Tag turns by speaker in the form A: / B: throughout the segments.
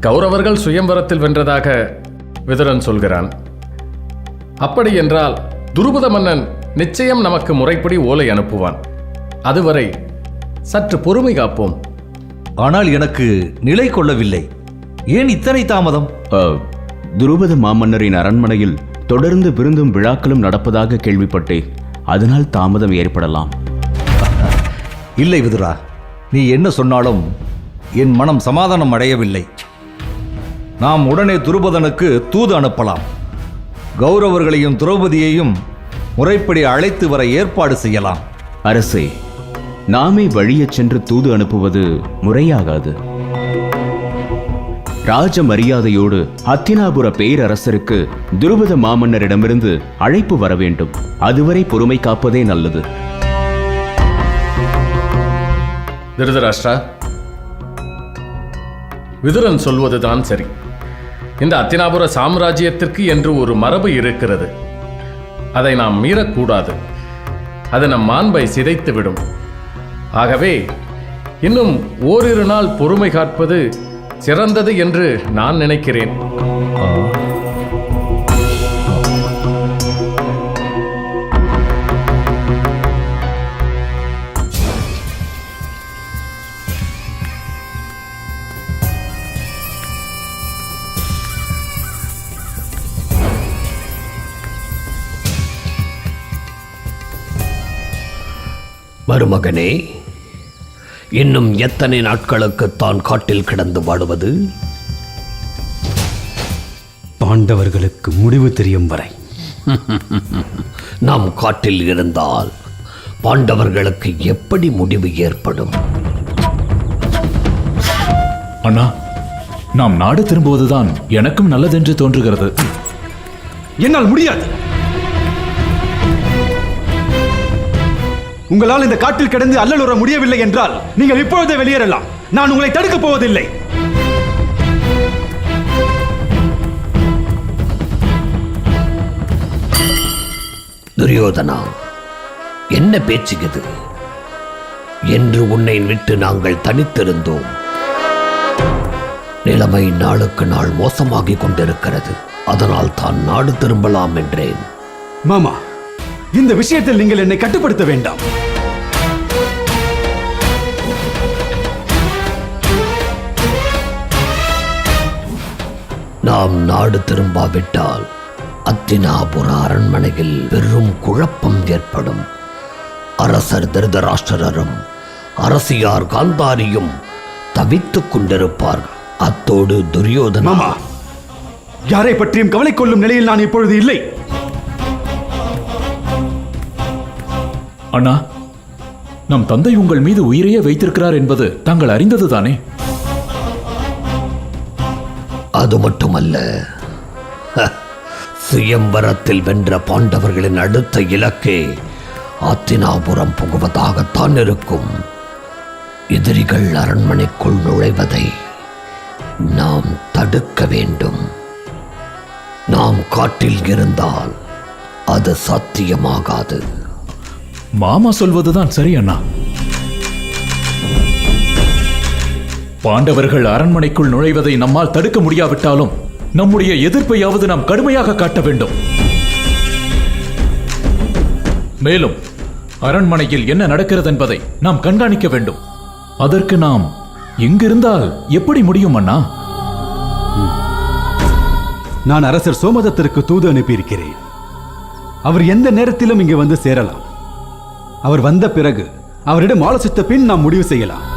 A: கௌரவர்கள் சுயம்வரத்தில் வென்றதாக விதுரன் சொல்கிறான். அப்படி என்றால் துருபத மன்னன் நிச்சயம் நமக்கு முறைப்படி ஓலை அனுப்புவான். அதுவரை சற்று பொறுமை காப்போம்.
B: ஆனால் எனக்கு நிலை கொள்ளவில்லை. ஏன் இத்தனை தாமதம்?
C: துருபத மாமன்னரின் அரண்மனையில் தொடர்ந்து விருந்தும் விழாக்களும் நடப்பதாக கேள்விப்பட்டேன். அதனால் தாமதம் ஏற்படலாம்.
B: இல்லை விதுரா, நீ என்ன சொன்னாலும் என் மனம் சமாதானம் அடையவில்லை. நாம் உடனே துருபதனுக்கு தூது அனுப்பலாம். கௌரவர்களையும் திரௌபதியையும் முறைப்படி அழைத்து வர ஏற்பாடு செய்யலாம்.
C: அரசே, நாமே வழியச் சென்று தூது அனுப்புவது முறையாகாது. ராஜ மரியாதையோடு ஹத்தினாபுர பேரரசருக்கு துருபத மாமன்னரிடமிருந்து அழைப்பு வர வேண்டும். அதுவரை பொறுமை காப்பதே நல்லது.
A: திருதராஷ்டிரா, விதுரன் சொல்வதுதான் சரி. இந்த அத்தினாபுர சாம்ராஜ்யத்திற்கு என்று ஒரு மரபு இருக்கிறது. அதை நாம் மீறக்கூடாது. அது நம் மாண்பை சிதைத்துவிடும். ஆகவே இன்னும் ஓரிரு நாள் பொறுமை காப்பது சிறந்தது என்று நான் நினைக்கிறேன்.
D: மருமகனே, இன்னும் எத்தனை நாட்களுக்கு தான் காட்டில் கிடந்து வாடுவது?
E: பாண்டவர்களுக்கு முடிவு தெரியும் வரை.
D: நாம் காட்டில் இருந்தால் பாண்டவர்களுக்கு எப்படி முடிவு ஏற்படும்?
F: அண்ணா, நாம் நாடு திரும்புவதுதான் எனக்கும் நல்லதென்று தோன்றுகிறது.
E: என்னால் முடியாது. உங்களால் இந்த காட்டில் கிடந்து அல்லலுற முடியவில்லை என்றால் நீங்கள் இப்பொழுதே வெளியேறலாம். நான் உங்களை தடுக்கப் போவதில்லை.
D: துரியோதனா, என்ன பேச்சு இது? என்று உன்னை விட்டு நாங்கள் தனித்திருந்தோம். நிலைமை நாளுக்கு நாள் மோசமாகிக் கொண்டிருக்கிறது. அதனால் தான் நாடு திரும்பலாம் என்றேன்.
E: மாமா, இந்த விஷயத்தில் நீங்கள் என்னை கட்டுப்படுத்த வேண்டாம்.
D: நாம் நாடு திரும்பாவிட்டால் அத்தினாபுர அரண்மனையில் பெரும் குழப்பம் ஏற்படும். அரசர் திருதராஷ்டிரரும் அரசியார் காந்தாரியும் தவித்துக் கொண்டிருப்பார்கள். அத்தோடு துரியோதனா.
E: மாமா, யாரை பற்றியும் கவலை கொள்ளும் நிலையில் நான் இப்பொழுது இல்லை.
F: அண்ணா, நம் தந்தை உங்கள் மீது உயிரையே வைத்திருக்கிறார் என்பது தாங்கள் அறிந்ததுதானே?
D: அது மட்டுமல்ல, சுயம்வரத்தில் வென்ற பாண்டவர்களின் அடுத்த இலக்கே ஆத்தினாபுரம் புகுவதாகத்தான் இருக்கும். எதிரிகள் அரண்மனைக்குள் நுழைவதை நாம் தடுக்க வேண்டும். நாம் காட்டில் இருந்தால் அது சாத்தியமாகாது.
F: மாமா சொல்வதுதான் சரி அண்ணா. பாண்டவர்கள் அரண்மனைக்குள் நுழைவதை நம்மால் தடுக்க முடியாவிட்டாலும் நம்முடைய எதிர்ப்பையாவது நாம் கடுமையாக காட்ட வேண்டும். மேலும் அரண்மனையில் என்ன நடக்கிறது என்பதை நாம் கண்காணிக்க வேண்டும். அதற்கு நாம் இங்கிருந்தால் எப்படி முடியும் அண்ணா?
E: நான் அரசர் சோமதத்திற்கு தூது அனுப்பியிருக்கிறேன். அவர் எந்த நேரத்திலும் இங்கு வந்து சேரலாம். அவர் வந்த பிறகு அவரிடம் ஆலோசித்த பின் நாம் முடிவு செய்யலாம்.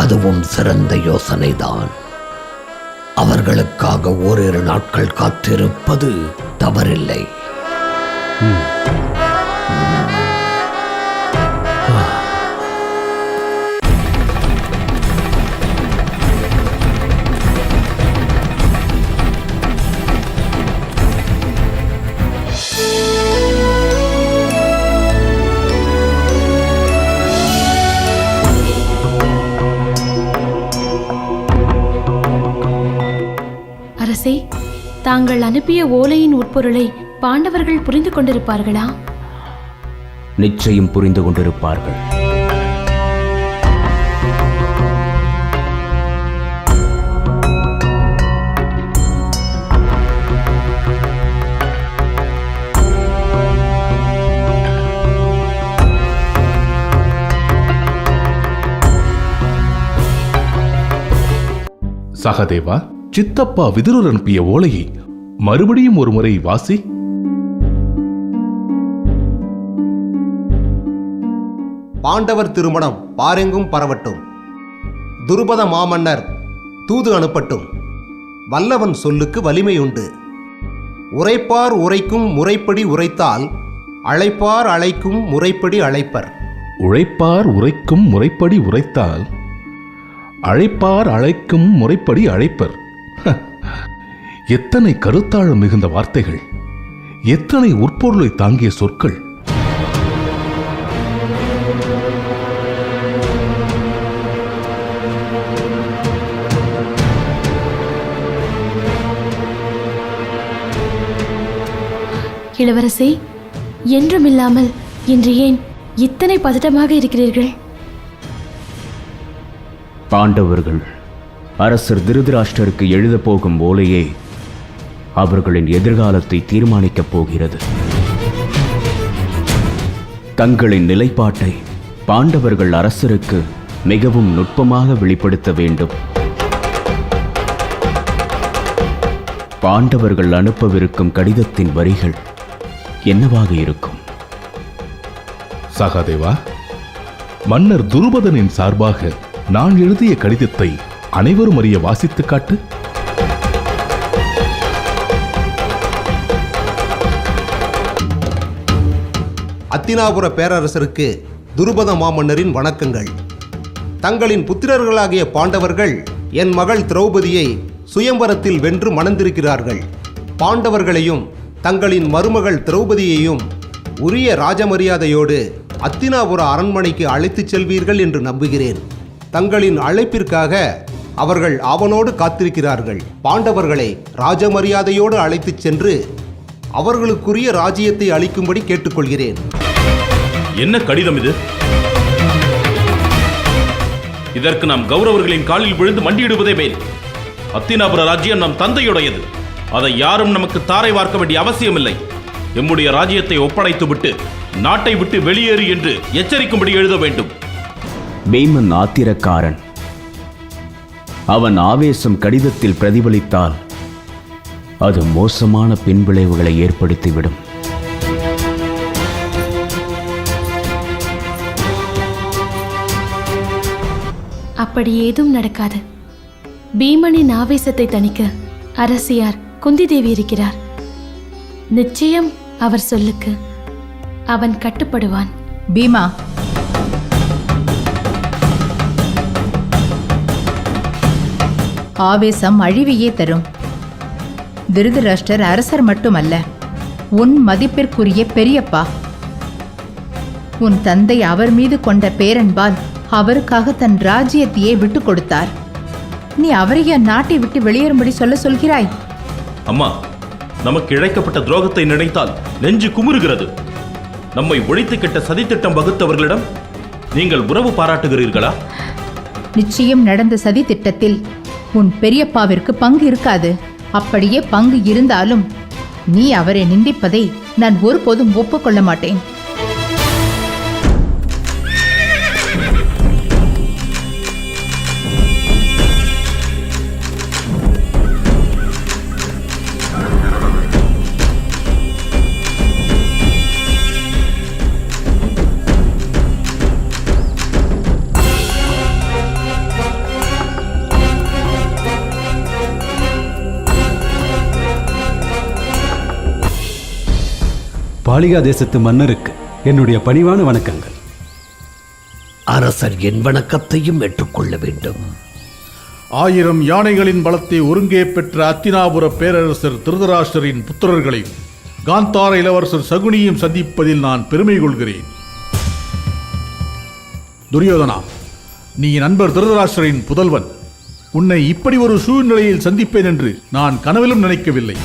D: அதுவும் சிறந்த யோசனைதான். அவர்களுக்காக ஓரிரு நாட்கள் காத்திருப்பது தவறில்லை.
G: அரசே, தாங்கள் அனுப்பிய ஓலையின் உட்பொருளை பாண்டவர்கள் புரிந்து கொண்டிருப்பார்களா?
C: நிச்சயம் புரிந்து கொண்டிருப்பார்கள்.
H: சகதேவா, சித்தப்பா விதுரர் அனுப்பிய ஓலையை மறுபடியும் ஒரு முறை வாசி.
I: பாண்டவர் திருமணம் பாரெங்கும் பரவட்டும். துருபத மாமன்னர் தூது அனுப்பட்டும். வல்லவன் சொல்லுக்கு வலிமையுண்டு. உரைப்பார் உரைக்கும் முறைப்படி உரைத்தால் அழைப்பார் அழைக்கும் முறைப்படி அழைப்பர்.
H: உழைப்பார் உரைக்கும் முறைப்படி உரைத்தால் அழைப்பார் அழைக்கும் முறைப்படி அழைப்பர். எத்தனை கருத்தாழம் மிகுந்த வார்த்தைகள், எத்தனை உட்பொருளை தாங்கிய சொற்கள்.
G: இளவரசே, என்றுமில்லாமல் இன்று ஏன் இத்தனை பதட்டமாக இருக்கிறீர்கள்?
C: பாண்டவர்கள் அரசர் திருதராஷ்டிரருக்கு எழுதப் போகும் ஓலையே அவர்களின் எதிர்காலத்தை தீர்மானிக்கப் போகிறது. தங்களின் நிலைப்பாட்டை பாண்டவர்கள் அரசருக்கு மிகவும் நுட்பமாக வெளிப்படுத்த வேண்டும். பாண்டவர்கள் அனுப்பவிருக்கும் கடிதத்தின் வரிகள் என்னவாக இருக்கும்?
H: சகாதேவா, மன்னர் துருபதனின் சார்பாக நான் எழுதிய கடிதத்தை அனைவரும் அறிய வாசித்து காட்டு.
I: அத்தினாபுர பேரரசருக்கு துருபத மாமன்னரின் வணக்கங்கள். தங்களின் புத்திரர்களாகிய பாண்டவர்கள் என் மகள் திரௌபதியை சுயம்பரத்தில் வென்று மணந்திருக்கிறார்கள். பாண்டவர்களையும் தங்களின் மருமகள் திரௌபதியையும் உரிய ராஜமரியாதையோடு அத்தினாபுர அரண்மனைக்கு அழைத்துச் செல்வீர்கள் என்று நம்புகிறேன். தங்களின் அழைப்பிற்காக அவர்கள் ஆவலோடு காத்திருக்கிறார்கள். பாண்டவர்களை ராஜமரியாதையோடு அழைத்துச் சென்று அவர்களுக்குரிய ராஜ்யத்தை அளிக்கும்படி கேட்டுக்கொள்கிறேன்.
J: என்ன கடிதம் இது? இதற்கு நாம் கௌரவர்களின் காலில் விழுந்து மண்டியிடுவதே மேல். அத்தினாபுர ராஜ்யம் நம் தந்தையுடையது. அதை யாரும் நமக்கு தாரை வார்க்க வேண்டிய அவசியமில்லை. எம்முடைய ராஜ்யத்தை ஒப்படைத்துவிட்டு நாட்டை விட்டு வெளியேறு என்று எச்சரிக்கும்படி எழுத வேண்டும்.
C: பீமன் ஆத்திரக்காரன். அவன் ஆவேசம் கடிதத்தில் பிரதிபலித்தால் அது மோசமான பின்விளைவுகளை ஏற்படுத்திவிடும்.
G: அப்படி ஏதும் நடக்காது. பீமனின் ஆவேசத்தை தணிக்க அரசியார் குந்தி தேவி இருக்கிறார். நிச்சயம் அவர் சொல்லுக்கு அவன் கட்டுப்படுவான்.
K: பீமா, ஆவேசம் அழிவையே தரும். திருதராஷ்டிரர் அரசர் மட்டுமல்ல, உன் மதிப்பிற்குரிய பெரியப்பா. உன் தந்தை அவர் மீது கொண்ட பேரன்பால் அவருக்காக தன் ராஜ்யத்தையே விட்டு கொடுத்தார். நீ அவரைய நாட்டை விட்டு வெளியேறும்படி சொல்கிறாய்?
J: அம்மா, நமக்கு இழைக்கப்பட்ட துரோகத்தை நினைத்தால் நெஞ்சு குமுறுகிறது. நம்மை ஒழித்து கெட்ட சதித்திட்டம் வகுத்தவர்களிடம் நீங்கள் உறவு பாராட்டுகிறீர்களா?
K: நிச்சயம் நடந்த சதி திட்டத்தில் உன் பெரியப்பாவிற்கு பங்கு இருக்காது. அப்படியே பங்கு இருந்தாலும் நீ அவரை நிந்திப்பதை நான் ஒருபோதும் ஒப்புக்கொள்ள மாட்டேன்.
E: பாலிகா தேசத்து மன்னருக்கு என்னுடைய பணிவான வணக்கங்கள்.
D: அரசர் என் வணக்கத்தையும் ஏற்றுக்கொள்ள வேண்டும்.
L: 1000 யானைகளின் பலத்தை ஒருங்கே பெற்ற அத்தினாபுர பேரரசர் திருதராஷ்டிரரின் புத்திரர்களையும் காந்தார இளவரசர் சகுனியும் சந்திப்பதில் நான் பெருமை கொள்கிறேன். துரியோதனா, நீ நண்பர் திருதராஷ்டிரரின் புதல்வன். உன்னை இப்படி ஒரு சூழ்நிலையில் சந்திப்பேன் என்று நான் கனவிலும் நினைக்கவில்லை.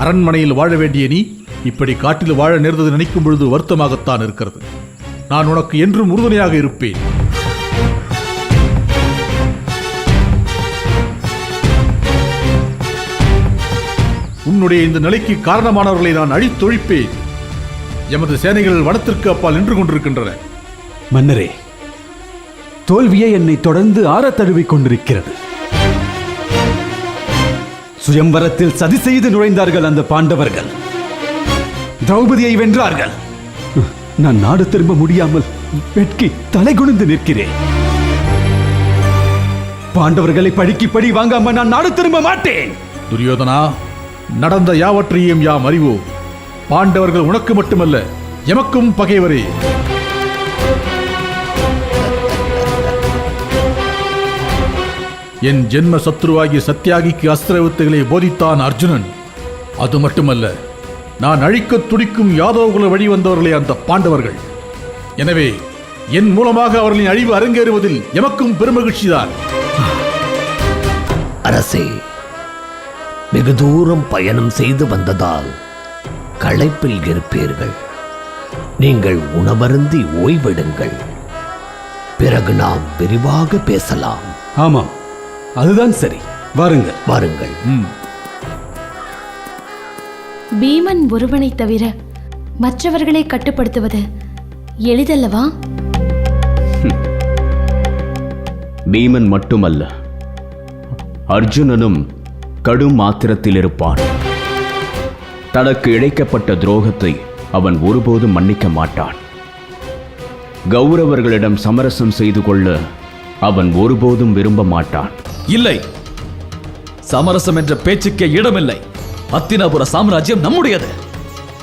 L: அரண்மனையில் வாழ வேண்டிய நீ இப்படி காட்டில் வாழ நேர்ந்தது நினைக்கும் பொழுது வருத்தமாகத்தான் இருக்கிறது. நான் உனக்கு என்றும் உறுதுணையாக இருப்பேன். உன்னுடைய இந்த நிலைக்கு காரணமானவர்களை நான் அழித்தொழிப்பேன். எமது சேனைகள் வனத்திற்கு அப்பால் நின்று கொண்டிருக்கின்றன.
E: மன்னரே, தோல்வியை என்னை தொடர்ந்து ஆறத் தழுவிக் கொண்டிருக்கிறது. சுயம்வரத்தில் சதி செய்து நுழைந்தார்கள் அந்த பாண்டவர்கள். திரௌபதியை வென்றார்கள். நான் நாடு திரும்ப முடியாமல் வெட்கி தலைகுனிந்து நிற்கிறேன். பாண்டவர்களை பழிக்கு பழி வாங்காம நான் நாடு திரும்ப மாட்டேன்.
L: துரியோதனா, நடந்த யாவற்றையும் யாம் அறிவோம். பாண்டவர்கள் உனக்கு மட்டுமல்ல, எமக்கும் பகைவரே. என் ஜென்ம சத்ருவாகிய சத்தியாகிக்கு அஸ்திர வித்தைகளை போதித்தான் அர்ஜுனன். அது மட்டுமல்ல, நான் அழிக்கத் துடிக்கும் யாதவகுல வழி வந்தவர்களே அந்த பாண்டவர்கள். எனவே என் மூலமாக அவர்களின் அழிவு அரங்கேறுவதில் எமக்கும் பெருமகிழ்ச்சிதான்.
D: அரசே, வெகு தூரம் பயணம் செய்து வந்ததால் களைப்பில் இருப்பீர்கள். நீங்கள் உணவருந்தி ஓய்வெடுங்கள். பிறகு நாம் விரிவாக பேசலாம்.
E: ஆமாம், அதுதான் சரி. வாருங்கள்.
D: வாருங்கள்.
G: பீமன் ஒருவனை தவிர மற்றவர்களை கட்டுப்படுத்துவது எளிதல்லவா?
C: பீமன் மட்டுமல்ல, அர்ஜுனனும் கடும் ஆத்திரத்தில் இருப்பான். தனக்கு இழைக்கப்பட்ட துரோகத்தை அவன் ஒருபோதும் மன்னிக்க மாட்டான். கௌரவர்களிடம் சமரசம் செய்து கொள்ள அவன் ஒருபோதும் விரும்ப மாட்டான்.
M: இல்லை, சமரசம் என்ற பேச்சுக்கே இடமில்லை. அத்தினாபுர சாம்ராஜ்யம் நம்முடையது.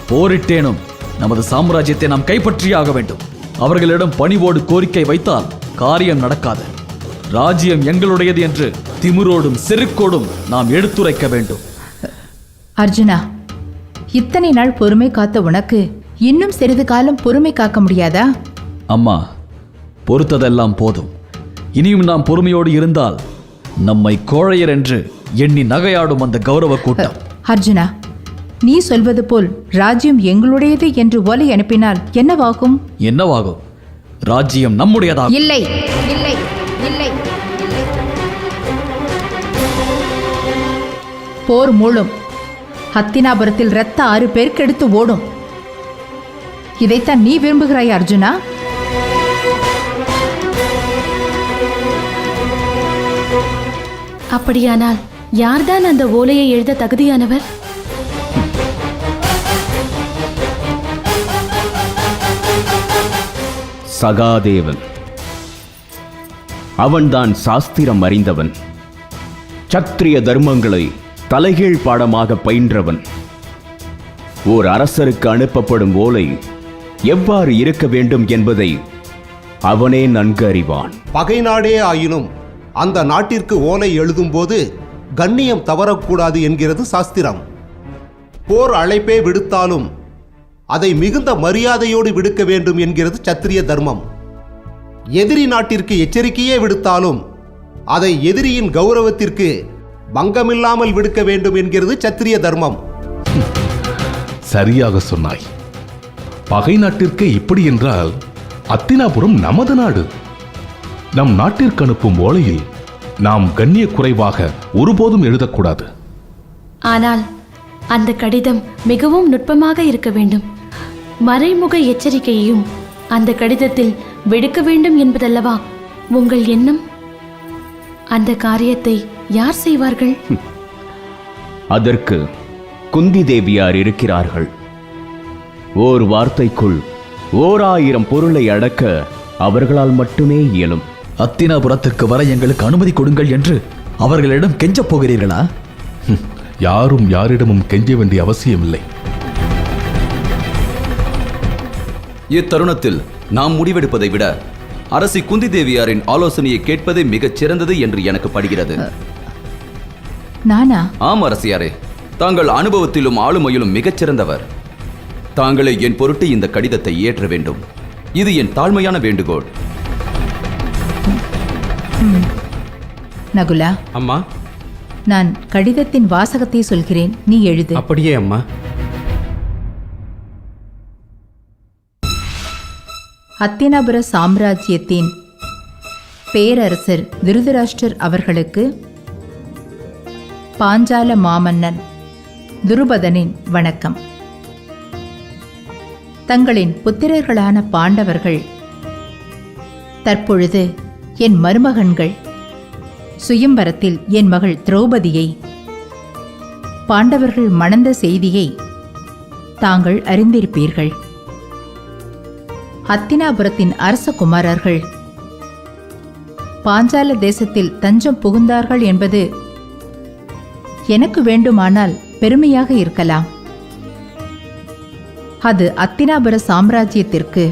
M: போரிட்டேனும் நமது சாம்ராஜ்யத்தை நாம் கைப்பற்றியாக வேண்டும். அவர்களிடம் பணிவோடு கோரிக்கை வைத்தால் காரியம் நடக்காது. ராஜ்யம் எங்களுடையது என்று திமிரோடும் செருக்கோடும் நாம் எடுத்துரைக்க வேண்டும்.
K: அர்ஜுனா, இத்தனை நாள் பொறுமை காத்த உனக்கு இன்னும் சிறிது காலம் பொறுமை காக்க முடியாதா?
M: அம்மா, பொறுத்ததெல்லாம் போதும். இனியும் நாம் பொறுமையோடு இருந்தால் நம்மை கோழையர் என்று எண்ணி நகையாடும் அந்த கௌரவ கூட்டம்.
K: அர்ஜுனா, நீ சொல்வது போல் ராஜ்யம் எங்களுடையது என்று ஒலை அனுப்பினால் என்னவாகும்?
M: என்னவாகும்? ராஜ்யம் நம்முடையதாக
K: இல்லை, இல்லை, இல்லை. போர் மூளும். ஹத்தினாபுரத்தில் இரத்த 6 பெருக்கெடுத்து ஓடும். இதைத்தான் நீ விரும்புகிறாய் அர்ஜுனா?
G: அப்படியானால் யார்தான் அந்த ஓலையை எழுத தகுதியானவர்?
C: சகாதேவன். அவன்தான் சாஸ்திரம் அறிந்தவன். சத்திரிய தர்மங்களை தலைகீழ் பாடமாக பயின்றவன். ஓர் அரசருக்கு அனுப்பப்படும் ஓலை எவ்வாறு இருக்க வேண்டும் என்பதை அவனே நன்கு அறிவான்.
I: பகை நாடே ஆயினும் அந்த நாட்டிற்கு ஓலை எழுதும்போது கண்ணியம் தவறக்கூடாது என்கிறது சாஸ்திரம். போர் அழைப்பே விடுத்தாலும் அதை மிகுந்த மரியாதையோடு விடுக்க வேண்டும் என்கிறது சத்திரிய தர்மம். எதிரி நாட்டிற்கு எச்சரிக்கையே விடுத்தாலும் அதை எதிரியின் கௌரவத்திற்கு பங்கமில்லாமல் விடுக்க வேண்டும் என்கிறது சத்திரிய தர்மம்.
H: சரியாக சொன்னாய். பகை நாட்டிற்கு இப்படி என்றால் அத்தினாபுரம் நமது நாடு. நம் நாட்டிற்கு அனுப்பும் ஓலையில் நாம் கண்ணிய குறைவாக ஒருபோதும் எழுதக்கூடாது.
G: ஆனால் அந்த கடிதம் மிகவும் நுட்பமாக இருக்க வேண்டும். மறைமுக எச்சரிக்கையையும் அந்த கடிதத்தில் விடுக்க வேண்டும் என்பதல்லவா உங்கள் எண்ணம்? அந்த காரியத்தை யார் செய்வார்கள்?
C: அதற்கு குந்தி தேவியார் இருக்கிறார்கள். ஓர் வார்த்தைக்குள் 1000 பொருளை அடக்க அவர்களால் மட்டுமே இயலும்.
M: அத்தினாபுரத்திற்கு வர எங்களுக்கு அனுமதி கொடுங்கள் என்று அவர்களிடம் கெஞ்சப் போகிறீர்களா?
H: யாரும் யாரிடமும் கெஞ்ச வேண்டிய அவசியமில்லை.
N: இத்தருணத்தில் நாம் முடிவெடுப்பதை விட அரசி குந்தி தேவியாரின் ஆலோசனையை கேட்பதே மிகச் சிறந்தது என்று எனக்கு படுகிறது.
K: நானா?
N: ஆம் அரசியாரே, தாங்கள் அனுபவத்திலும் ஆளுமையிலும் மிகச் சிறந்தவர். தாங்களே என் பொருட்டு இந்த கடிதத்தை இயற்ற வேண்டும். இது என் தாழ்மையான வேண்டுகோள்.
K: நகுலா.
O: அம்மா,
K: நான் கடிதத்தின் வாசகத்தை சொல்கிறேன், நீ எழுது.
O: அப்படியே அம்மா.
K: அத்தினாபுர சாம்ராஜ்யத்தின் பேரரசர் திருதராஷ்டிரர் அவர்களுக்கு பாஞ்சால மாமன்னன் துருபதனின் வணக்கம். தங்களின் புத்திரர்களான பாண்டவர்கள் தற்பொழுது என் மருமகன்கள் சுயம்பரத்தில் என் மகள் திரௌபதியை பாண்டவர்கள் மணந்த செய்தியை தாங்கள் அறிந்திருப்பீர்கள். ஹத்தினாபுரத்தின் அரச குமாரர்கள் பாஞ்சால தேசத்தில் தஞ்சம் புகுந்தார்கள் என்பது எனக்கு வேண்டுமானால் பெருமையாக இருக்கலாம். அது அத்தினாபுர சாம்ராஜ்யத்திற்கு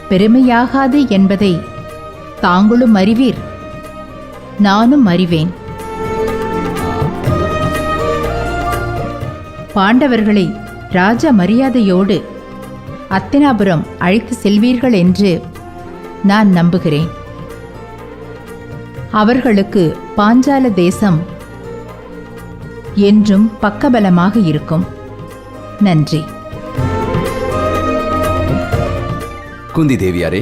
K: பெருமையாகாது என்பதை தாங்களும் அறிவீர், நானும் அறிவேன். பாண்டவர்களை ராஜ மரியாதையோடு அத்தினாபுரம் அழைத்து செல்வீர்கள் என்று நான் நம்புகிறேன். அவர்களுக்கு பாஞ்சால தேசம் என்றும் பக்கபலமாக இருக்கும். நன்றி.
N: குந்தி தேவியாரே,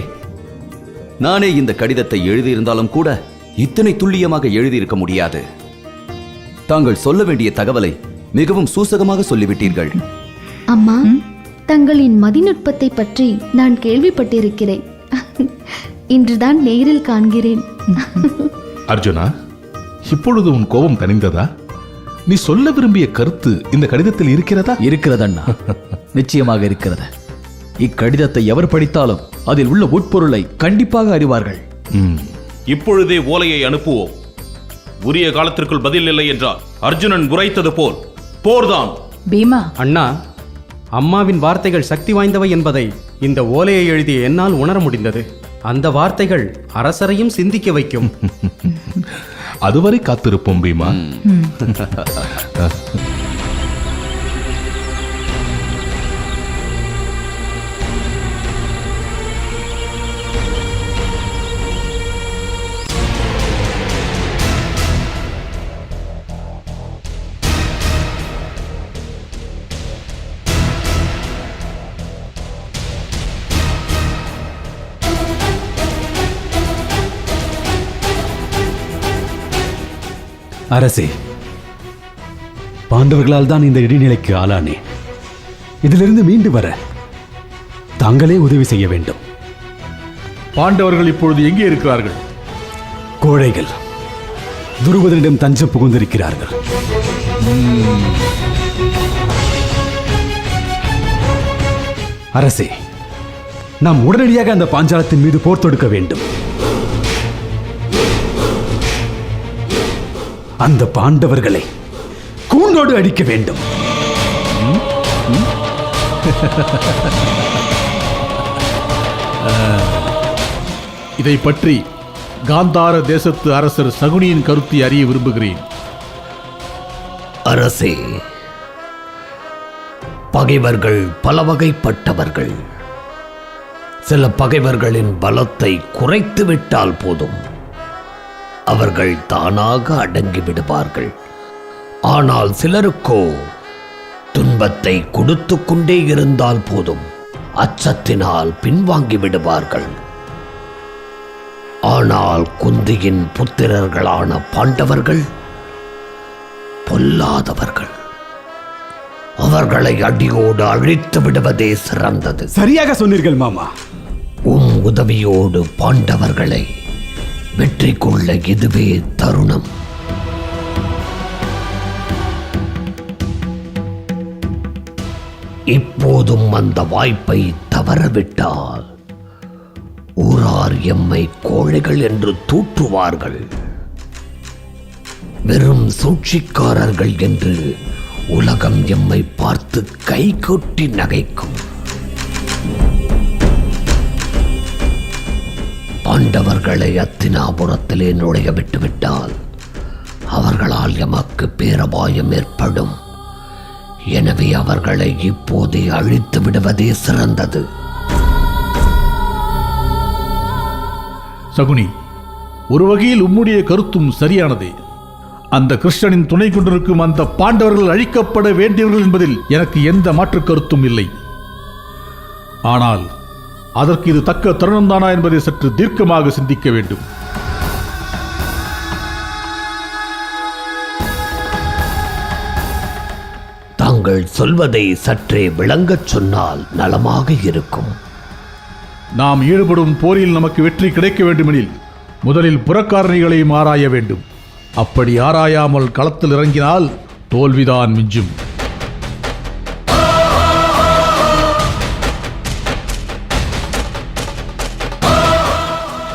N: நானே இந்த கடிதத்தை எழுதியிருந்தாலும் கூட இத்தனை துல்லியமாக எழுதியிருக்க முடியாது. தாங்கள் சொல்ல வேண்டிய தகவலை மிகவும் சூசகமாக சொல்லிவிட்டீர்கள்.
O: அம்மா, தங்களின் மதிநுட்பத்தை பற்றி நான் கேள்விப்பட்டிருக்கிறேன். இன்றுதான் நேரில் காண்கிறேன்.
H: அர்ஜுனா, இப்பொழுது உன் கோபம் தணிந்ததா? நீ சொல்ல விரும்பிய கருத்து இந்த கடிதத்தில் இருக்கிறதா?
M: இருக்கிறதண்ணா, நிச்சயமாக இருக்கிறது. இக்கடிதத்தை எவர் படித்தாலும் அதில் உள்ள உட்பொருளை கண்டிப்பாக அறிவார்கள்.
J: இப்பொழுதே ஓலையை அனுப்புவோம். உரிய காலத்திற்குள் பதில் இல்லை என்றால் அர்ஜுனன் உரைத்தது போல் போர்தான்.
K: பீமா,
P: அண்ணா, அம்மாவின் வார்த்தைகள் சக்தி வாய்ந்தவை என்பதை இந்த ஓலையை எழுதிய என்னால் உணர முடிந்தது. அந்த வார்த்தைகள் அரசரையும் சிந்திக்க வைக்கும்.
H: அதுவரை காத்திருப்போம் பீமா.
E: அரசே, பாண்டவர்களால் தான் இந்த இடிநிலைக்கு ஆளானேன். இதிலிருந்து மீண்டு வர தாங்களே உதவி செய்ய வேண்டும்.
L: பாண்டவர்கள் இப்பொழுது எங்கே இருக்கிறார்கள்?
E: கோழைகள் துருபதனிடம் தஞ்சம் புகுந்திருக்கிறார்கள். அரசே, நாம் உடனடியாக அந்த பாஞ்சாலத்தின் மீது போர் தொடுக்க வேண்டும். அந்த பாண்டவர்களை கூண்டோடு அடிக்க வேண்டும்.
L: இதை பற்றி காந்தார தேசத்து அரசர் சகுனியின் கருத்தை அறிய விரும்புகிறேன்.
D: அரசே, பகைவர்கள் பல வகைப்பட்டவர்கள். சில பகைவர்களின் பலத்தை குறைத்து விட்டால் போதும், அவர்கள் தானாக அடங்கி விடுவார்கள். ஆனால் சிலருக்கோ துன்பத்தை கொடுத்து கொண்டே இருந்தால் போதும், அச்சத்தினால் பின்வாங்கி விடுவார்கள். ஆனால் குந்தியின் புத்திரர்களான பாண்டவர்கள் பொல்லாதவர்கள். அவர்களை அடியோடு அழித்து விடுவதே சிறந்தது.
E: சரியாக சொன்னீர்கள் மாமா.
D: உதவியோடு பாண்டவர்களை வெற்றி கொள்ள இதுவே தருணம். இப்போதும் அந்த வாய்ப்பை தவறவிட்டால் ஊரார் எம்மை கோழைகள் என்று தூற்றுவார்கள். வெறும் சூழ்ச்சிக்காரர்கள் என்று உலகம் எம்மை பார்த்து கை கொட்டி நகைக்கும். பாண்டவர்களை அத்தினாபுரத்திலே நுழைய விட்டுவிட்டால் அவர்களால் எமக்கு பேரபாயம் ஏற்படும். எனவே அவர்களை இப்போதே அழித்து விடுவதே சிறந்தது.
L: சகுனி, ஒரு வகையில் உம்முடைய கருத்தும் சரியானதே. அந்த கிருஷ்ணனின் துணை கொண்டிருக்கும் அந்த பாண்டவர்கள் அழிக்கப்பட வேண்டியவர்கள் என்பதில் எனக்கு எந்த மாற்று கருத்தும் இல்லை. ஆனால் அதற்கு இது தக்க தருணம்தானா என்பதை சற்று தீர்க்கமாக சிந்திக்க வேண்டும்.
D: தாங்கள் தாங்கள் சொல்வதை சற்றே விளங்கச் சொன்னால் நலமாக இருக்கும்.
L: நாம் ஈடுபடும் போரில் நமக்கு வெற்றி கிடைக்க வேண்டுமெனில் முதலில் புறக்காரணிகளையும் ஆராய வேண்டும். அப்படி ஆராயாமல் களத்தில் இறங்கினால் தோல்விதான் மிஞ்சும்.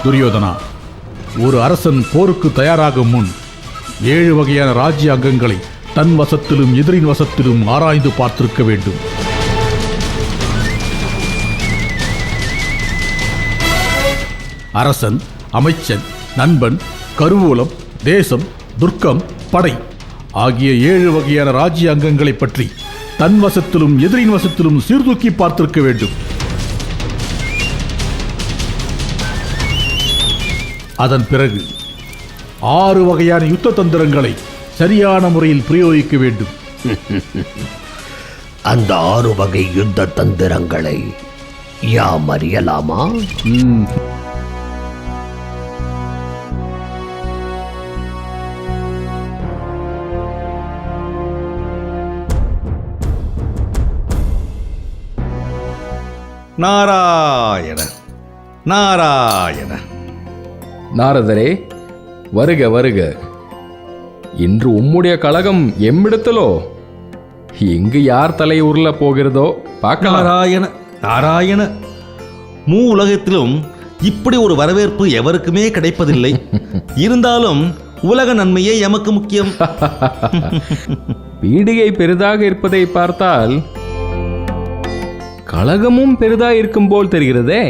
L: துரியோதனா, ஒரு அரசன் போருக்கு தயாராகும் முன் 7 வகையான ராஜ்ய அங்கங்களை தன் வசத்திலும் எதிரின் வசத்திலும் ஆராய்ந்து பார்த்திருக்க வேண்டும். அரசன், அமைச்சன், நண்பன், கருவூலம், தேசம், துர்க்கம், படை ஆகிய 7 வகையான ராஜ்ய அங்கங்களை பற்றி தன் வசத்திலும் எதிரின் வசத்திலும் சீர்தூக்கி பார்த்திருக்க வேண்டும். அதன் பிறகு 6 வகையான யுத்த தந்திரங்களை சரியான முறையில் பிரயோகிக்க வேண்டும்.
D: அந்த 6 வகை யுத்த தந்திரங்களை யாம் அறியலாமா?
B: நாராயண நாராயண.
Q: நாரதரே, வருக வருக. இன்று உம்முடைய கழகம் எம்மிடத்திலோ? இங்கு யார் தலை உருள போகிறதோ பார்க்கலாம்.
B: நாராயண நாராயண. உலகத்திலும் இப்படி ஒரு வரவேற்பு எவருக்குமே கிடைப்பதில்லை. இருந்தாலும் உலக நன்மையே எமக்கு முக்கியம்.
Q: பீடிகை பெரிதாக இருப்பதை பார்த்தால் கழகமும் பெரிதாக இருக்கும் போல் தெரிகிறதே.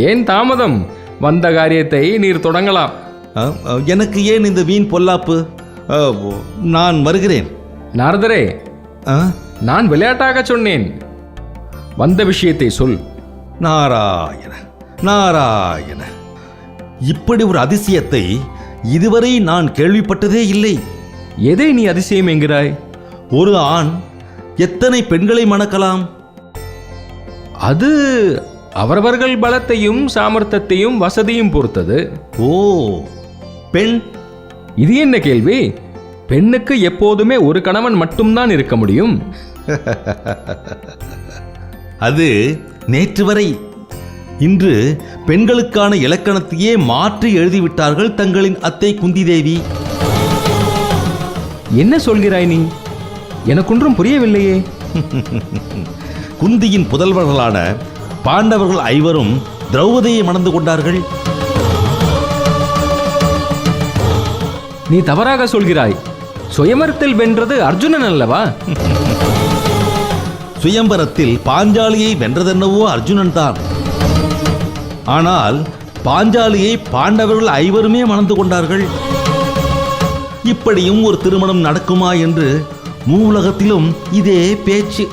Q: ஏன் தாமதம்? வந்த காரியத்தை நீர் தொடங்கலாம்.
B: எனக்கு ஏன் இந்த வீண் பொல்லாப்பு? நான் வருகிறேன்.
Q: நாரதரே, நான் விளையாட்டாக சொன்னேன். வந்த விஷயத்தை சொல்.
B: நாராயண நாராயண. இப்படி ஒரு அதிசயத்தை இதுவரை நான் கேள்விப்பட்டதே இல்லை.
Q: எதை நீ அதிசயம் என்கிறாய்?
B: ஒரு ஆண் எத்தனை பெண்களை மணக்கலாம்?
Q: அது அவரவர்கள் பலத்தையும் சாமர்த்தியத்தையும் வசதியும் பொறுத்தது.
B: ஓ, பெண்?
Q: இது என்ன கேள்வி? பெண்ணுக்கு எப்போதுமே ஒரு கணவன் மட்டும்தான் இருக்க முடியும்.
B: அது நேற்று வரை. இன்று பெண்களுக்கான இலக்கணத்தையே மாற்றி எழுதிவிட்டார்கள் தங்களின் அத்தை குந்தி தேவி.
Q: என்ன சொல்கிறாய் நீ? எனக்கொன்றும் புரியவில்லையே.
B: குந்தியின் புதல்வர்களான பாண்டவர்கள் 5 திரௌபதியை மணந்து கொண்டார்கள்.
Q: நீ தவறாக சொல்கிறாய். சுயம்பரத்தில் வென்றது அர்ஜுனன் அல்லவா?
B: சுயம்பரத்தில் பாஞ்சாலியை வென்றதென்னவோ அர்ஜுனன் தான். ஆனால் பாஞ்சாலியை பாண்டவர்கள் 5 மணந்து கொண்டார்கள். இப்படியும் ஒரு திருமணம் நடக்குமா என்று மூலகத்திலும் இதே பேச்சு.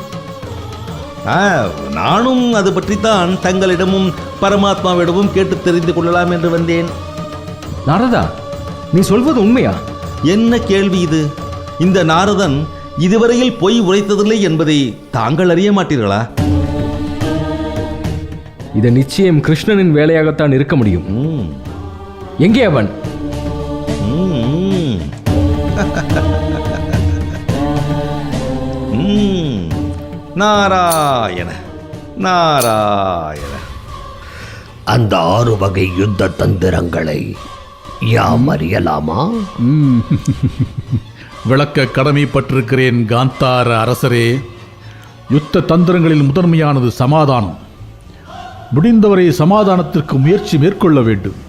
B: நானும் அது பற்றித்தான் தங்களிடமும் பரமாத்மாவிடமும் கேட்டு தெரிந்து கொள்ளலாம் என்று வந்தேன்.
Q: நாரதா, நீ சொல்வது உண்மையா?
B: என்ன கேள்வி இது? இந்த நாரதன் இதுவரையில் பொய் உரைத்ததில்லை என்பதை தாங்கள் அறிய மாட்டீர்களா?
Q: இது நிச்சயம் கிருஷ்ணனின் வேலையாகத்தான் இருக்க முடியும். எங்கே அவன்?
B: நாராயண நாராயண.
D: அந்த 6 வகை யுத்த தந்திரங்களை யாம் அறியலாமா?
L: விளக்க கடமைப்பட்டிருக்கிறேன் காந்தார அரசரே. யுத்த தந்திரங்களில் முதன்மையானது சமாதானம். முடிந்தவரை சமாதானத்திற்கு முயற்சி மேற்கொள்ள வேண்டும்.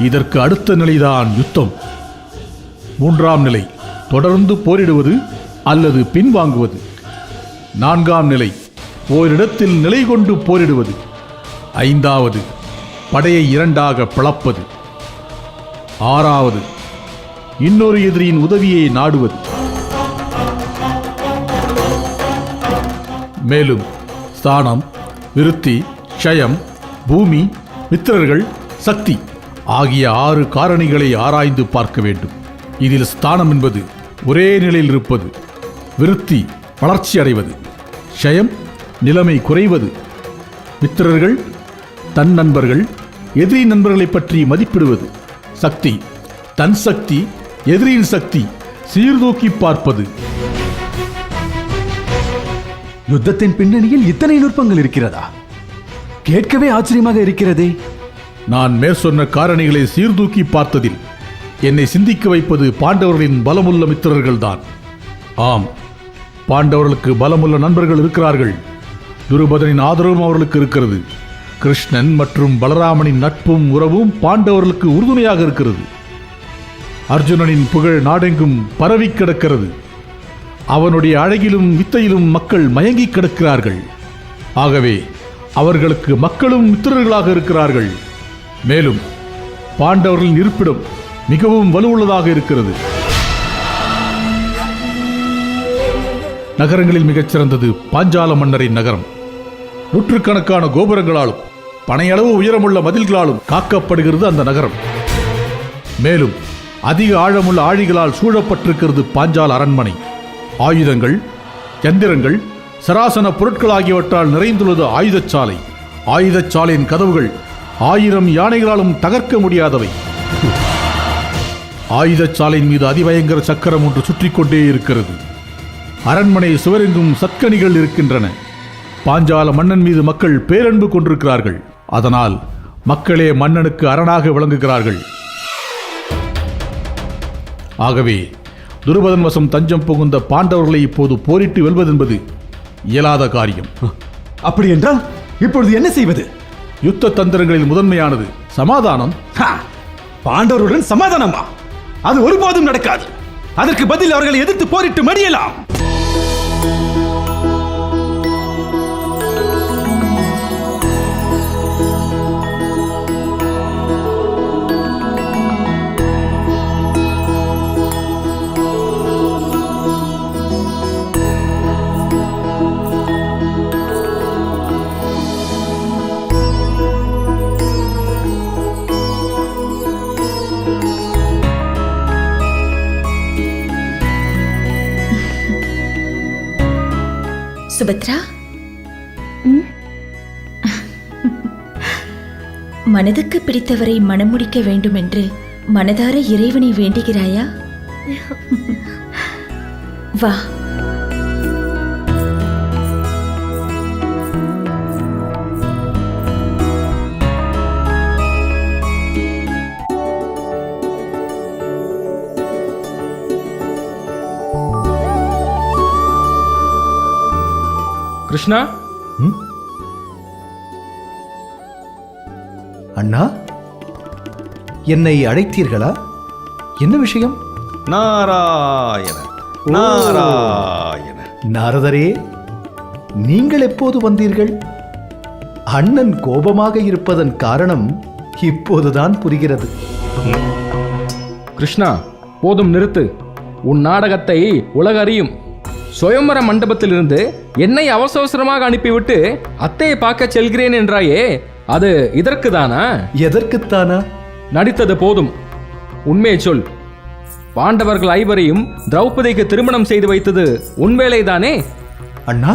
L: இதற்கு அடுத்த நிலைதான் யுத்தம். 3ஆம் நிலை தொடர்ந்து போரிடுவது அல்லது பின்வாங்குவது. 4ஆம் நிலை ஓரிடத்தில் நிலை கொண்டு போரிடுவது. 5வது படையை 2ஆக பிளப்பது. 6வது இன்னொரு எதிரியின் உதவியை நாடுவது. மேலும் ஸ்தானம், விருத்தி, க்ஷயம், பூமி, மித்திரர்கள், சக்தி ஆகிய 6 காரணிகளை ஆராய்ந்து பார்க்க வேண்டும். இதில் ஸ்தானம் என்பது ஒரே நிலையில் இருப்பது, விருத்தி வளர்ச்சி அடைவது, க்ஷயம் நிலைமை குறைவது, மித்திரர்கள் தன் நண்பர்கள் எதிரி நண்பர்களை பற்றி மதிப்பிடுவது, சக்தி தன் சக்தி எதிரியின் சக்தி சீர்தூக்கி பார்ப்பது.
E: யுத்தத்தின் பின்னணியில் இத்தனை நுட்பங்கள் இருக்கிறதா? கேட்கவே ஆச்சரியமாக இருக்கிறதே.
L: நான் மேற்சொன்ன காரணிகளை சீர்தூக்கி பார்த்ததில் என்னை சிந்திக்க வைப்பது பாண்டவர்களின் பலமுள்ள மித்திரர்கள்தான். ஆம், பாண்டவர்களுக்கு பலமுள்ள நண்பர்கள் இருக்கிறார்கள். துருபதனின் ஆதரவும் அவர்களுக்கு இருக்கிறது. கிருஷ்ணன் மற்றும் பலராமனின் நட்பும் உறவும் பாண்டவர்களுக்கு உறுதுணையாக இருக்கிறது. அர்ஜுனனின் புகழ் நாடெங்கும் பரவி கிடக்கிறது. அவனுடைய அழகிலும் வித்தையிலும் மக்கள் மயங்கி கிடக்கிறார்கள். ஆகவே அவர்களுக்கு மக்களும் மித்திரர்களாக இருக்கிறார்கள். மேலும் பாண்டவர்களின் இருப்பிடம் மிகவும் வலுவுள்ளதாக இருக்கிறது. நகரங்களில் மிகச்சிறந்தது பாஞ்சால மன்னரின் நகரம். நூற்றுக்கணக்கான கோபுரங்களாலும் பனையளவு உயரமுள்ள மதில்களாலும் காக்கப்படுகிறது அந்த நகரம். மேலும் அதிக ஆழமுள்ள ஆழிகளால் சூழப்பட்டிருக்கிறது பாஞ்சால அரண்மனை. ஆயுதங்கள், யந்திரங்கள், சராசன பொருட்கள் ஆகியவற்றால் நிறைந்துள்ளது ஆயுதச்சாலை. ஆயுதச்சாலையின் கதவுகள் 1000 யானைகளாலும் தகர்க்க முடியாதவை. ஆயுதச்சாலையின் மீது அதிபயங்கர சக்கரம் ஒன்று சுற்றிக் கொண்டே இருக்கிறது. அரண்மனை சுவரெங்கும் சத்கனிகள் இருக்கின்றன. பாஞ்சால மன்னன் மீது மக்கள் பேரன்பு கொண்டிருக்கிறார்கள். அதனால் மக்களே மன்னனுக்கு அரணாக விளங்குகிறார்கள். ஆகவே துருபதன் வசம் தஞ்சம் புகுந்த பாண்டவர்களை இப்போது போரிட்டு வெல்வதென்பது இயலாத காரியம்.
E: அப்படி என்றால் இப்பொழுது என்ன செய்வது?
L: யுத்த தந்திரங்களில் முதன்மையானது சமாதானம்.
E: பாண்டவருடன் சமாதானமா? அது ஒருபோதும் நடக்காது. அதற்கு பதில் அவர்களை எதிர்த்து போரிட்டு மடியலாம்.
R: சுபத்ரா, மனதுக்கு பிடித்தவரை மணமுடிக்க வேண்டும் என்று மனதார இறைவனை வேண்டுகிறாயா? வா.
Q: கிருஷ்ணா,
S: அண்ணா, என்னை அழைத்தீர்களா? என்ன விஷயம்?
B: நாராயண நாராயண.
S: நாரதரே, நீங்கள் எப்போது வந்தீர்கள்? அண்ணன் கோபமாக இருப்பதன் காரணம் இப்போதுதான் புரிகிறது.
Q: கிருஷ்ணா, போதும் நிறுத்து. உன் நாடகத்தை உலக அறியும். சுயம்பர மண்டபத்திலிருந்து என்னை அவசரமாக அனுப்பிவிட்டு அத்தையை பார்க்க செல்கிறேன் என்றாயே, அது இதற்கு தானா?
S: எதற்குத்தானா?
Q: நடித்தது போதும். உண்மையை சொல். பாண்டவர்கள் ஐவரையும் திரௌபதிக்கு திருமணம் செய்து வைத்தது உன் வேலைதானே?
S: அண்ணா,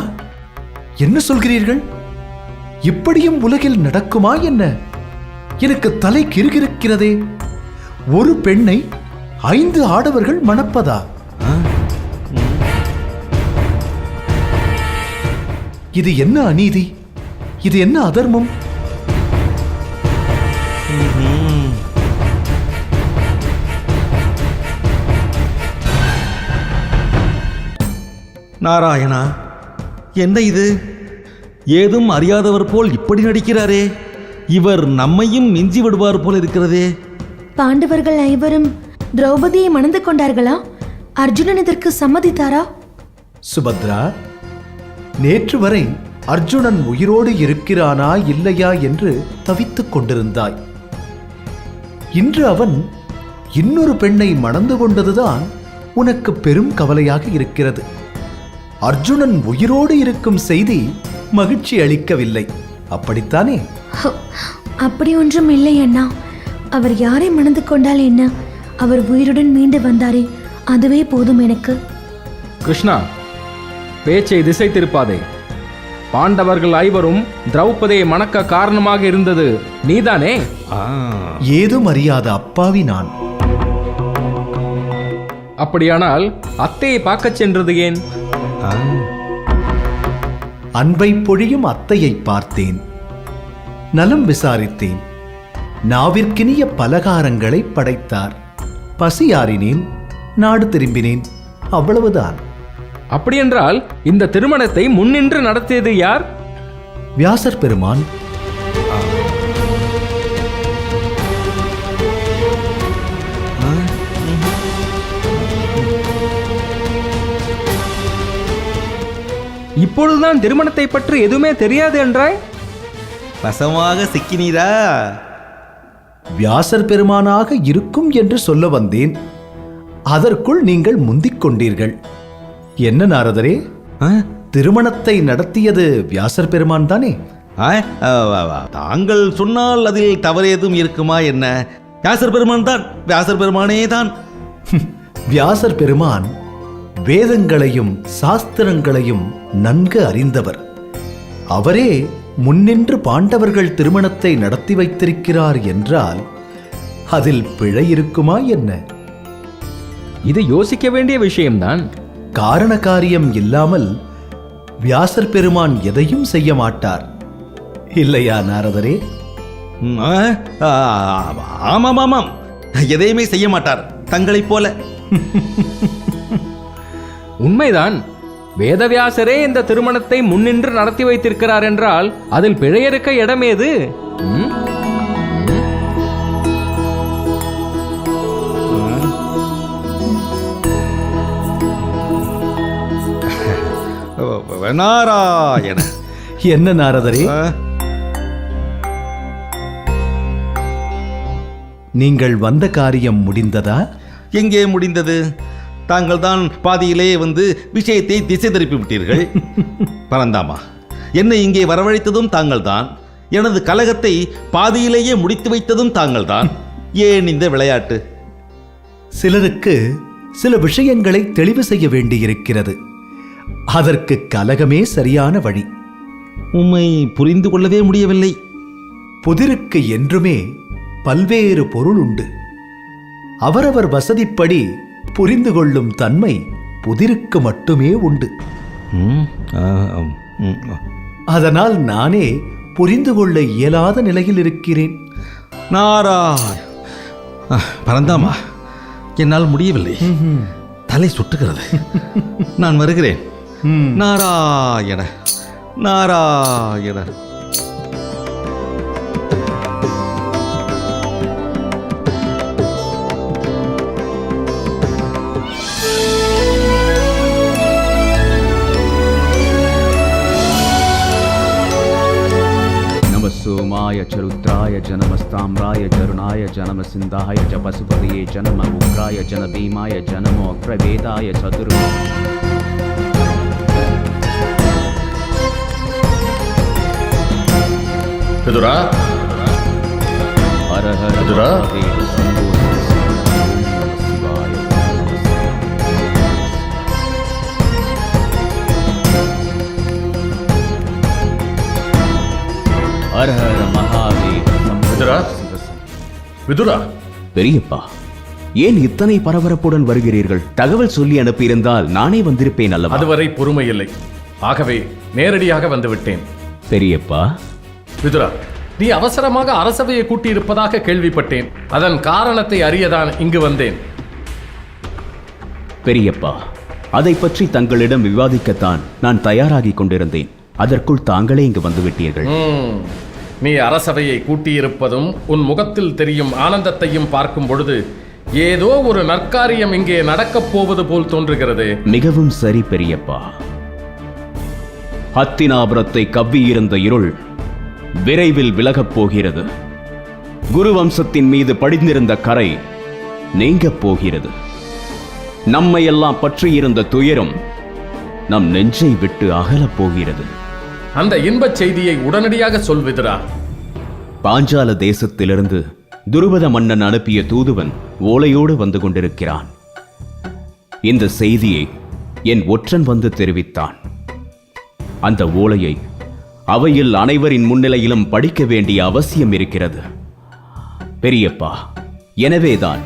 S: என்ன சொல்கிறீர்கள்? இப்படியும் உலகில் நடக்குமா என்ன? எனக்கு தலை கிறுகிறுக்கிறதே. ஒரு பெண்ணை 5 ஆடவர்கள் மணப்பதா? இது என்ன அநீதி? இது என்ன அதர்மம்?
B: நாராயணா, என்ன இது? ஏதும் அறியாதவர் போல் இப்படி நடிக்கிறாரே. இவர் நம்மையும் மிஞ்சி விடுவார் போல் இருக்கிறதே.
G: பாண்டவர்கள் ஐவரும் திரௌபதியை மணந்து கொண்டார்களா? அர்ஜுனன் இதற்கு சம்மதித்தாரா?
S: சுபத்ரா, நேற்று வரை அர்ஜுனன் உயிரோடு இருக்கிறானா இல்லையா என்று தவித்துக் கொண்டிருந்தாய். இன்று அவன் இன்னொரு பெண்ணை மணந்து கொண்டதுதான் உனக்கு பெரும் கவலையாக இருக்கிறது. அர்ஜுனன் உயிரோடு இருக்கும் செய்தி மகிழ்ச்சி அளிக்கவில்லை, அப்படித்தானே?
G: அப்படி ஒன்றும் இல்லை அண்ணா. அவர் யாரை மணந்து கொண்டால் என்ன? அவர் உயிருடன் மீண்டு வந்தாரே, அதுவே போதும் எனக்கு.
Q: கிருஷ்ணா, பேச்சை திசை திருப்பாதே. பாண்டவர்கள் ஐவரும் திரௌபதியை மணக்க காரணமாக இருந்தது நீதானே?
S: ஏதும் அறியாத அப்பாவி நான்.
Q: அப்படியானால் அத்தையை பார்க்கச் சென்றது ஏன்?
S: அன்பை பொழியும் அத்தையை பார்த்தேன், நலம் விசாரித்தேன், நாவிற்கினிய பலகாரங்களை படைத்தார், பசியாறினேன், நாடு திரும்பினேன், அவ்வளவுதான்.
Q: அப்படியென்றால் இந்த திருமணத்தை முன்னின்று நடத்தியது யார்?
S: வியாசர் பெருமான்.
Q: இப்பொழுதுதான் திருமணத்தை பற்றி எதுவுமே தெரியாது என்றாய்?
B: வசமாக சிக்கினீரா?
S: வியாசர் பெருமானாக இருக்கும் என்று சொல்ல வந்தேன், அதற்குள் நீங்கள் முந்திக் கொண்டீர்கள். என்ன நாரதரே, திருமணத்தை நடத்தியது வியாசர் பெருமான் தானே?
B: தாங்கள் சொன்னால் அதில் தவறேதும் இருக்குமா என்ன? வியாசர் பெருமான் தான், வியாசர் பெருமானே தான்.
S: வியாசர் பெருமான் வேதங்களையும் சாஸ்திரங்களையும் நன்கு அறிந்தவர். அவரே முன்னின்று பாண்டவர்கள் திருமணத்தை நடத்தி வைத்திருக்கிறார் என்றால் அதில் பிழை இருக்குமா என்ன?
Q: இது யோசிக்க வேண்டிய விஷயம்தான்.
S: காரண காரியம் இல்லாமல் வியாசர் பெருமான் எதையும் செய்ய மாட்டார், இல்லையா நாரதரே?
B: ஆமாம் ஆமாம், எதையுமே செய்ய மாட்டார் தங்களைப் போல.
Q: உண்மைதான். வேதவியாசரே இந்த திருமணத்தை முன்னின்று நடத்தி வைத்திருக்கிறார் என்றால் அதில் பிழையிருக்க இடமேது?
B: நாராயண.
S: என்ன நாரதரே, நீங்கள் வந்த காரியம் முடிந்ததா?
B: எங்கே முடிந்தது? தாங்கள் தான் பாதியிலே வந்து விஷயத்தை திசை திருப்பி விட்டீர்கள். பரந்தாமா, என்னை இங்கே வரவழைத்ததும் தாங்கள் தான், எனது கலகத்தை பாதியிலேயே முடித்து வைத்ததும் தாங்கள் தான். ஏன் இந்த விளையாட்டு?
S: சிலருக்கு சில விஷயங்களை தெளிவு செய்ய வேண்டியிருக்கிறது. அதற்கு கலகமே சரியான வழி.
B: உம்மை புரிந்து கொள்ளவே முடியவில்லை.
S: புதிருக்கு என்றுமே பல்வேறு பொருள் உண்டு. அவரவர் வசதிப்படி புரிந்து கொள்ளும் தன்மை புதிருக்கு மட்டுமே உண்டு. அதனால் நானே புரிந்து கொள்ள இயலாத நிலையில் இருக்கிறேன்.
B: நாராய் பரந்தாமா, என்னால் முடியவில்லை. தலை சுட்டுகிறது. நான் வருகிறேன். நாராயண நாராயண.
C: सोमाय च रुद्राय च नमस्ताम्राय च रुणाय च नमः सिन्धाय च पशुपतये च नमः उग्राय च भीमाय च नमो अग्रवेदाय च
A: விதுரா,
C: हर हर
A: விதுரா,
C: हर हर महादेव.
A: விதுரா, விதுரா.
C: பெரியப்பா, ஏன் இத்தனை பரபரப்புடன் வருகிறீர்கள்? தகவல் சொல்லி அனுப்பியிருந்தால் நானே வந்திருப்பேன் அல்லவா?
A: அதுவரை பொறுமை இல்லை, ஆகவே நேரடியாக வந்துவிட்டேன்.
C: பெரியப்பா.
A: விதுரா, நீ அவசரமாக அரசவையை கூட்டியிருப்பதாக கேள்விப்பட்டேன். அதன் காரணத்தை அறியதான் இங்கு வந்தேன்.
C: பெரியப்பா, அதை பற்றி தங்களிடம் விவாதிக்கத்தான் நான் தயாராகி கொண்டிருந்தேன். அதற்குள் தாங்களே இங்கு வந்துவிட்டீர்கள்.
A: நீ அரசவையை கூட்டியிருப்பதும் உன் முகத்தில் தெரியும் ஆனந்தத்தையும் பார்க்கும் பொழுது ஏதோ ஒரு நற்காரியம் இங்கே நடக்கப் போவது போல் தோன்றுகிறது.
C: மிகவும் சரி பெரியப்பா. ஹத்தினாபுரத்தை கவ்வியிருந்த இருள் விரைவில் விலகப் போகிறது. குரு வம்சத்தின் மீது படிந்திருந்த கரை நீங்கப் போகிறது. நம்மையெல்லாம் பற்றியிருந்த துயரம் நம் நெஞ்சை விட்டு அகலப் போகிறது.
A: அந்த இன்பச் செய்தியை உடனடியாக சொல் விதுரா.
C: பாஞ்சால தேசத்திலிருந்து துருபத மன்னன் அனுப்பிய தூதுவன் ஓலையோடு வந்து கொண்டிருக்கிறான். இந்த செய்தியை என் ஒற்றன் வந்து தெரிவித்தான். அந்த ஓலையை அவையில் அனைவரின் முன்னிலையிலும் படிக்க வேண்டிய அவசியம் இருக்கிறது பெரியப்பா. எனவேதான்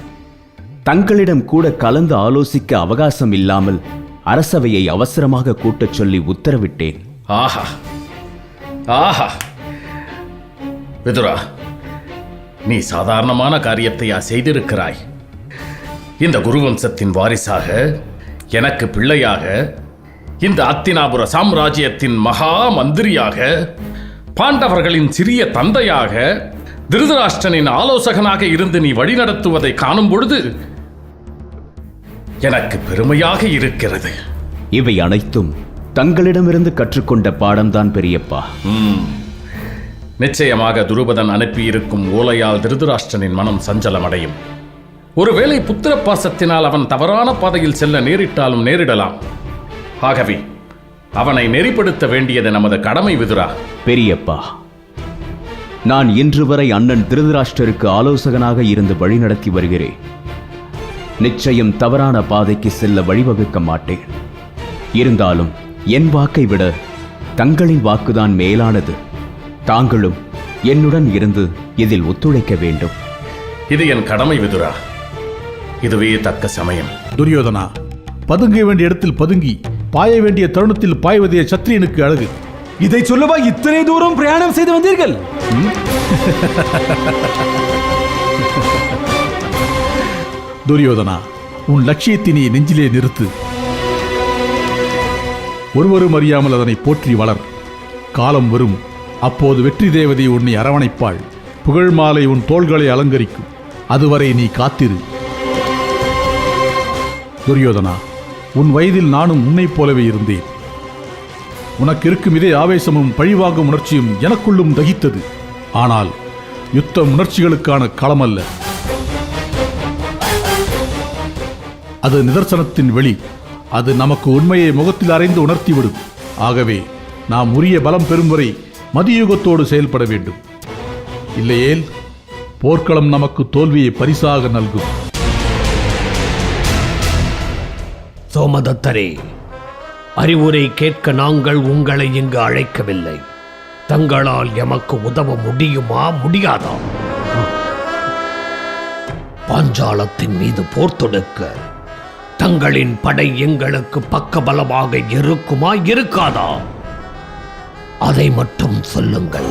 C: தங்களிடம் கூட கலந்து ஆலோசிக்க அவகாசம் இல்லாமல் அரசவையை அவசரமாக கூட்டச் சொல்லி உத்தரவிட்டேன்.
A: ஆஹா ஆஹா, விதுரா, நீ சாதாரணமான காரியத்தையா செய்திருக்கிறாய்? இந்த குருவம்சத்தின் வாரிசாக, எனக்கு பிள்ளையாக, இந்த அத்தினாபுர சாம்ராஜ்யத்தின் மகா மந்திரியாக, பாண்டவர்களின் சிறிய தந்தையாக, திருதராஷ்டிரனின் ஆலோசகனாக இருந்து நீ வழிநடத்துவதை காணும் பொழுது எனக்கு பெருமையாக இருக்கிறது.
C: இவை அனைத்தும் தங்களிடமிருந்து கற்றுக்கொண்ட பாடம்தான் பெரியப்பா.
A: நிச்சயமாக துருபதன் அனுப்பியிருக்கும் ஓலையால் திருதராஷ்டிரனின் மனம் சஞ்சலமடையும். ஒருவேளை புத்திர பாசத்தினால் அவன் தவறான பாதையில் செல்ல நேரிட்டாலும் நேரிடலாம். ஆகவே அவனை நெறிப்படுத்த வேண்டியது நமது கடமை விதுரா.
C: பெரியப்பா, நான் இன்று வரை அண்ணன் திருதராஷ்டிரருக்கு ஆலோசகனாக இருந்து வழிநடத்தி வருகிறேன். நிச்சயம் தவறான பாதைக்கு செல்ல வழிவகுக்க மாட்டேன். இருந்தாலும் என் வாக்கை விட தங்களின் வாக்குதான் மேலானது. தாங்களும் என்னுடன் இருந்து இதில் ஒத்துழைக்க வேண்டும்.
A: இது என் கடமை விதுரா. இதுவே தக்க சமயம்.
L: துரியோதனா, பதுங்க வேண்டிய இடத்தில் பதுங்கி பாய வேண்டிய தருணத்தில் பாய்வதே சத்திரியனுக்கு அழகு.
E: இதை சொல்லவா இத்தனை தூரம் பிரயாணம் செய்து வந்தீர்கள்?
L: துரியோதனா, உன் லட்சியத்தினை நெஞ்சிலே நிறுத்து. ஒருவரும் அறியாமல் அதனை போற்றி வளர். காலம் வரும், அப்போது வெற்றி தேவதை உன்னை அரவணைப்பாள். புகழ் மாலை உன் தோள்களை அலங்கரிக்கும். அதுவரை நீ காத்திரு. துரியோதனா, உன் வயதில் நானும் உன்னைப் போலவே இருந்தேன். உனக்கு இருக்கும் இதே ஆவேசமும் பழிவாங்கும் உணர்ச்சியும் எனக்குள்ளும் தகித்தது. ஆனால் யுத்தம் உணர்ச்சிகளுக்கான களமல்ல, அது நிதர்சனத்தின் வெளி. அது நமக்கு உண்மையை முகத்தில் அறைந்து உணர்த்திவிடும். ஆகவே நாம் உரிய பலம் பெறும் வரை மதியுகத்தோடு செயல்பட வேண்டும். இல்லையேல் போர்க்களம் நமக்கு தோல்வியை பரிசாக நல்கும்.
D: சோமதத்தரே, அறிவுரை கேட்க நாங்கள் உங்களை இங்கு அழைக்கவில்லை. தங்களால் எமக்கு உதவ முடியுமா, முடியாதா? பாஞ்சாலத்தின் மீது போர் தொடுக்க தங்களின் படை எங்களுக்கு பக்கபலமாக இருக்குமா, இருக்காதா? அதை மட்டும் சொல்லுங்கள்.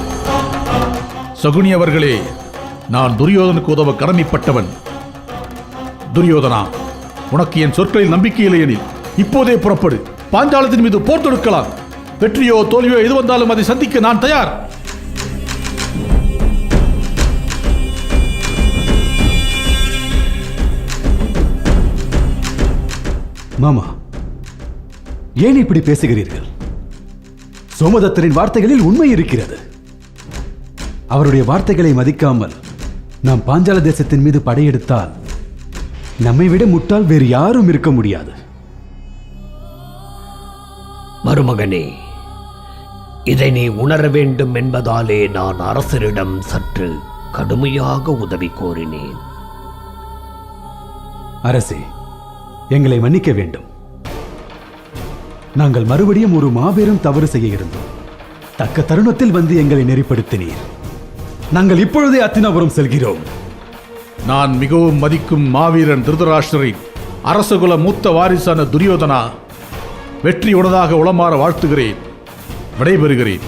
L: சகுனி அவர்களே, நான் துரியோதனுக்கு உதவ கடமைப்பட்டவன். துரியோதனா, உனக்கு என் சொற்களில் நம்பிக்கை இல்லையெனில் இப்போதே புறப்படு. பாஞ்சாலத்தின் மீது போர் தொடுக்கலாம். வெற்றியோ தோல்வியோ எது வந்தாலும் அதை சந்திக்க நான் தயார்.
E: மாமா, ஏன் இப்படி பேசுகிறீர்கள்? சோமதத்தரின் வார்த்தைகளில் உண்மை இருக்கிறது. அவருடைய வார்த்தைகளை மதிக்காமல் நாம் பாஞ்சால தேசத்தின் மீது படையெடுத்தால் நம்மை விட முட்டாள் வேறு யாரும் இருக்க முடியாது.
D: மருமகனே, இதை நீ உணர வேண்டும் என்பதாலே நான் அரசரிடம் சற்று கடுமையாக உதவி கோரினேன்.
E: அரசே, எங்களை மன்னிக்க வேண்டும். நாங்கள் மறுபடியும் ஒரு மாபெரும் தவறு செய்ய இருந்தோம். தக்க தருணத்தில் வந்து எங்களை நெறிப்படுத்தினீர். நாங்கள் இப்பொழுதே அத்தினாபுரம் செல்கிறோம்.
L: நான் மிகவும் மதிக்கும் மாவீரன் திருதராஷ்டிரரின் அரசகுல மூத்த வாரிசான துரியோதனா, வெற்றி உனதாக உளமாற வாழ்த்துகிறேன். விடைபெறுகிறேன்.